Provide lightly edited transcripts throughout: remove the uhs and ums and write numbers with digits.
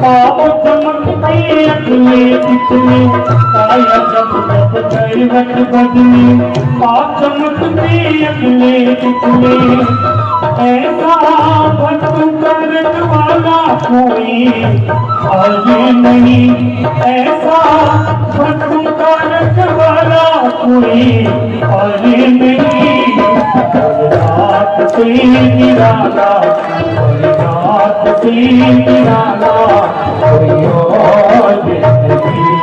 पाव चमकती अगले पिछले काया जब जब करवट बदली पाव चमकती अगले पिछले ऐसा भटक करने वाला कोई आगे नहीं ऐसा भटक करने वाला कोई आगे नहीं रात से निराला रात से निराला कोई और नहीं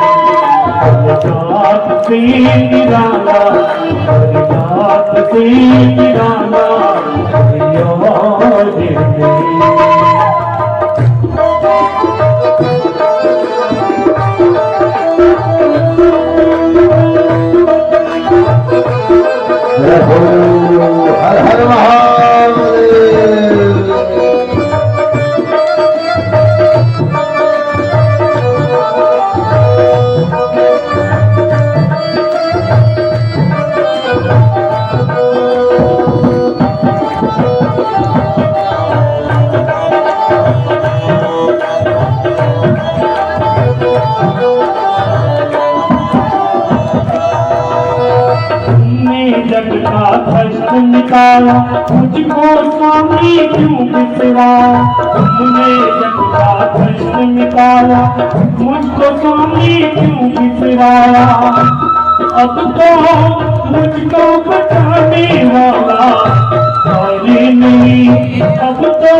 रात से निराला रात से निराला कोई और नहीं हर हर महादेव। जग का कष्ट निकाला मुझको स्वामी क्यों बिसरा तुमने जग का कष्ट निकाला मुझको स्वामी क्यों बिसराया अब तो मुझको बचाने वाला कोई नहीं अब तो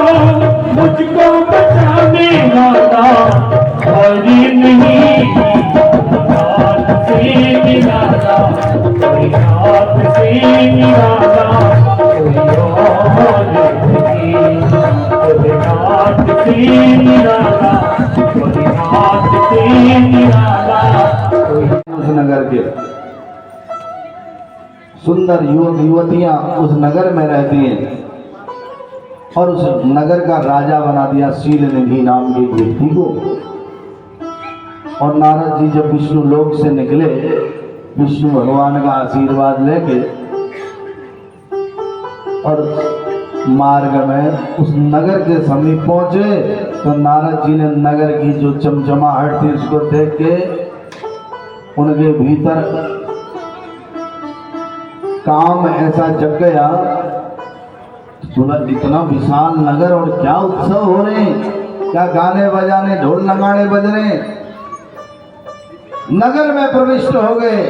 मुझको बचाने वाला कोई नहीं रात से निराला कोई रात से निराला कोई और नहीं कोई रात से निराला कोई रात से निराला उस नगर के सुंदर युवक युवतियां उस नगर में रहती हैं और उस नगर का राजा बना दिया शील निधि नाम के व्यक्ति को। और नारद जी जब विष्णु लोक से निकले विष्णु भगवान का आशीर्वाद लेके और मार्ग में उस नगर के समीप पहुंचे तो नारद जी ने नगर की जो चमचमाहट थी उसको देख के उनके भीतर काम ऐसा जग गया। बोला इतना विशाल नगर और क्या उत्सव हो रहे हैं, क्या गाने बजाने ढोल नगाड़े बज रहे हैं। नगर में प्रविष्ट हो गए।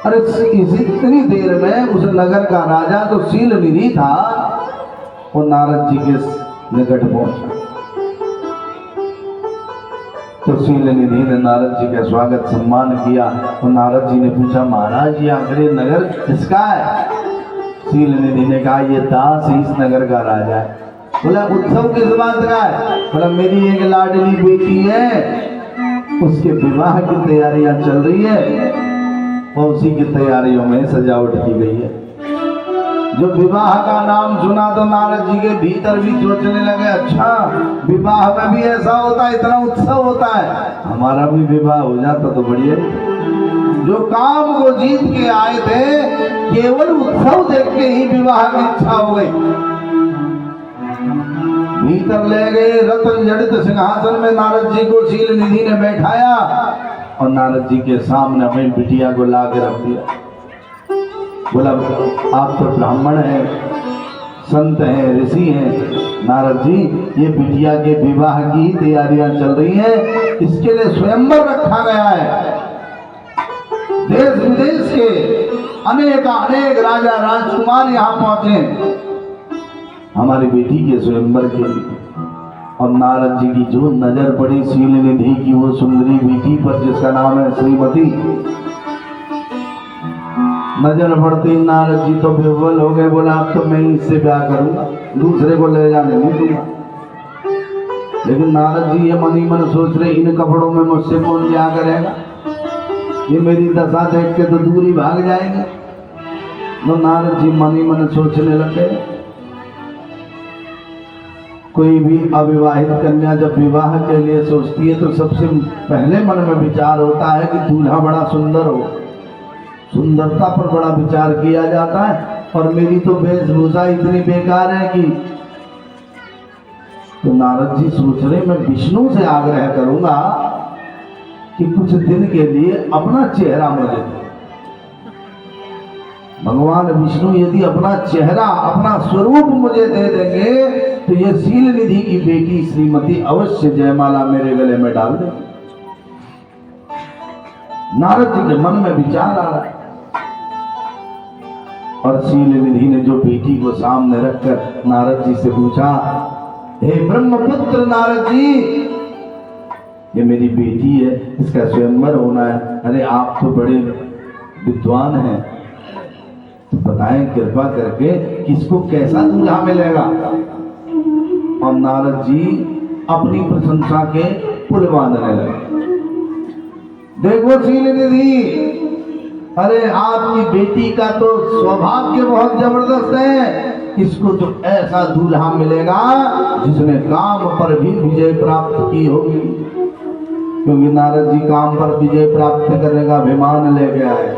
अरे इतनी देर में उस नगर का राजा तो शील निधि था वो नारद जी के निकट पहुंचा। तो शील निधि ने नारद जी का स्वागत सम्मान किया। तो नारद जी ने पूछा महाराज ये आखिरी नगर किसका है। शील निधि ने कहा ये दास इस नगर का राजा है। बोला उत्सव किस बात का है। बोला मेरी एक लाडली बेटी है उसके विवाह की तैयारियां चल रही है और उसी की तैयारियों में सजावट की गई है। जो विवाह का नाम सुना तो नारद जी के भीतर भी सोचने लगे अच्छा विवाह में भी ऐसा होता है, इतना उत्सव होता है, हमारा भी विवाह हो जाता तो बढ़िया। जो काम को जीत के आए थे केवल उत्सव देख के ही विवाह की इच्छा हो गई। भीतर ले गए रत्न जड़ित सिंहासन में नारद जी को शील निधि ने बैठाया और नारद जी के सामने अपनी बिटिया को ला के रख दिया। बोला आप तो ब्राह्मण हैं, संत हैं, ऋषि हैं। नारद जी ये बिटिया के विवाह की तैयारियां चल रही हैं, इसके लिए स्वयंवर रखा गया है। देश विदेश के अनेक राजा राजकुमार यहाँ पहुंचे हमारी बेटी के स्वयंवर के लिए। और नारद जी की जो नजर पड़ी शील निधि की वो सुंदरी बेटी पर जिसका नाम है श्रीमती, नजर पड़ती नारद जी तो विह्वल हो गए। बोला अब तो मैं इससे ब्याह करूंगा, दूसरे को ले जाने नहीं दूंगा। लेकिन नारद जी ये मन ही मन सोच रहे इन कपड़ों में मुझसे कौन ब्याह करेगा, ये मेरी दशा देख के तो दूरी भाग जाएंगे। तो नारद जी मन ही मन सोचने लगे। कोई भी अविवाहित कन्या जब विवाह के लिए सोचती है तो सबसे पहले मन में विचार होता है कि दूल्हा बड़ा सुंदर हो, सुंदरता पर बड़ा विचार किया जाता है। और मेरी तो वेशभूषा इतनी बेकार है कि तो नारद जी सोच रहे मैं विष्णु से आग्रह करूंगा कि कुछ दिन के लिए अपना चेहरा मुझे दे। भगवान विष्णु यदि अपना चेहरा अपना स्वरूप मुझे दे देंगे तो ये सील निधि की बेटी श्रीमती अवश्य जयमाला मेरे गले में डाल दे। नारद जी के मन में विचार आ रहा है और सील निधि ने जो बेटी को सामने रखकर नारद जी से पूछा, हे ब्रह्मपुत्र नारद जी, ये मेरी बेटी है, इसका स्वयंवर होना है। अरे आप तो बड़े विद्वान हैं, तो बताएं कृपा करके किसको कैसा दूल्हा मिलेगा। और नारद जी अपनी प्रशंसा के पुल बांधने लगे। देखो सील निधि, अरे आपकी बेटी का तो सौभाग्य बहुत जबरदस्त है। इसको तो ऐसा दूल्हा मिलेगा जिसने काम पर भी विजय प्राप्त की होगी, क्योंकि नारद जी काम पर विजय प्राप्त करने का अभिमान ले गया है,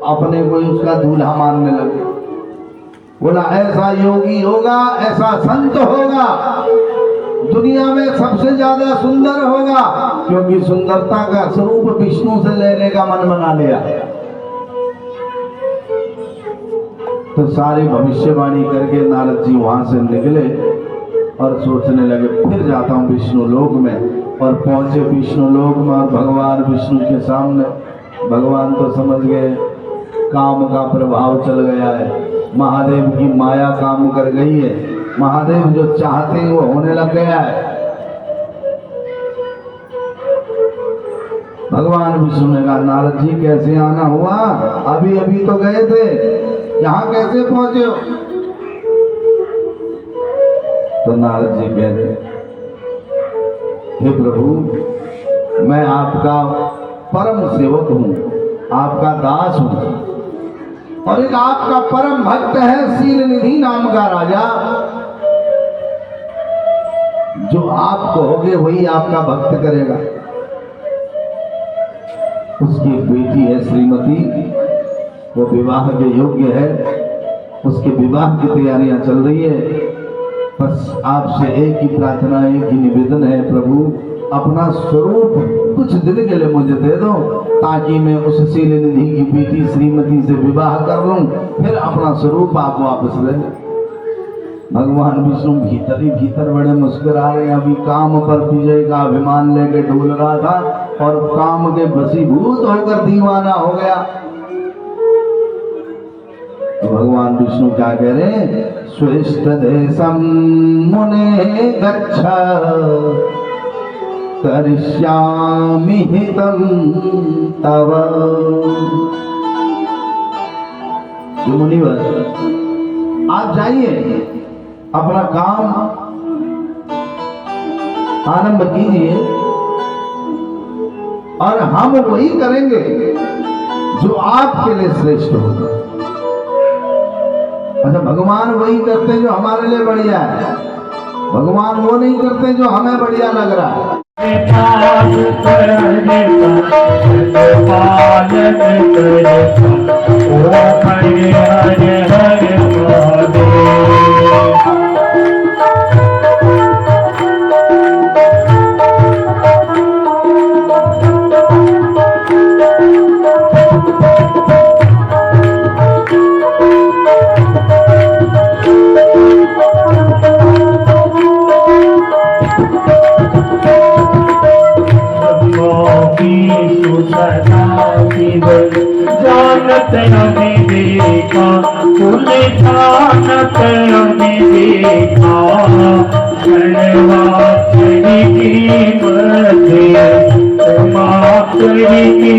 अपने को उसका दूल्हा मानने लगे। बोला ऐसा योगी होगा, ऐसा संत होगा, दुनिया में सबसे ज्यादा सुंदर होगा, क्योंकि सुंदरता का स्वरूप विष्णु से लेने का मन बना लिया। तो सारी भविष्यवाणी करके नारद जी वहां से निकले और सोचने लगे फिर जाता हूँ विष्णु लोक में। और पहुंचे विष्णु लोक में और भगवान विष्णु के सामने भगवान तो समझ गए काम का प्रभाव चल गया है, महादेव की माया काम कर गई है, महादेव जो चाहते हैं वो होने लग गया है। भगवान विष्णु ने कहा नारद जी कैसे आना हुआ, अभी अभी तो गए थे, यहाँ कैसे पहुंचे हो। तो नारद जी कह रहे हे प्रभु, मैं आपका परम सेवक हूँ, आपका दास हूँ, और एक आपका परम भक्त है सील निधि नाम का राजा, जो आप कहोगे वही आपका भक्त करेगा। उसकी बेटी है श्रीमती, वो विवाह के योग्य है, उसके विवाह की तैयारियां चल रही है। बस आपसे एक ही प्रार्थना, एक ही निवेदन है प्रभु, अपना स्वरूप कुछ दिन के लिए मुझे दे दो, ताकि मैं उस सील निधि की बेटी श्रीमती से विवाह कर लूं, फिर अपना स्वरूप आप वापस ले लें। भगवान विष्णु भीतर ही भीतर बड़े मुस्कुरा रहे हैं। अभी काम पर विजय का अभिमान लेके डोल रहा था और काम के वशीभूत होकर दीवाना हो गया। तो भगवान विष्णु क्या कह रहे हैं, स्वेष्ट देशम मुने गच्छ करिष्यामि हितं तव। जो मुनिवर आप जाइए, अपना काम आरंभ कीजिए और हम वही करेंगे जो आपके लिए श्रेष्ठ होगा। अच्छा, भगवान वही करते हैं जो हमारे लिए बढ़िया है, भगवान वो नहीं करते जो हमें बढ़िया लग रहा है। जानत हमें देखा, तुझे जानत हमें देखा, धन्यवाद तेरी कीमत है, क्षमा तेरी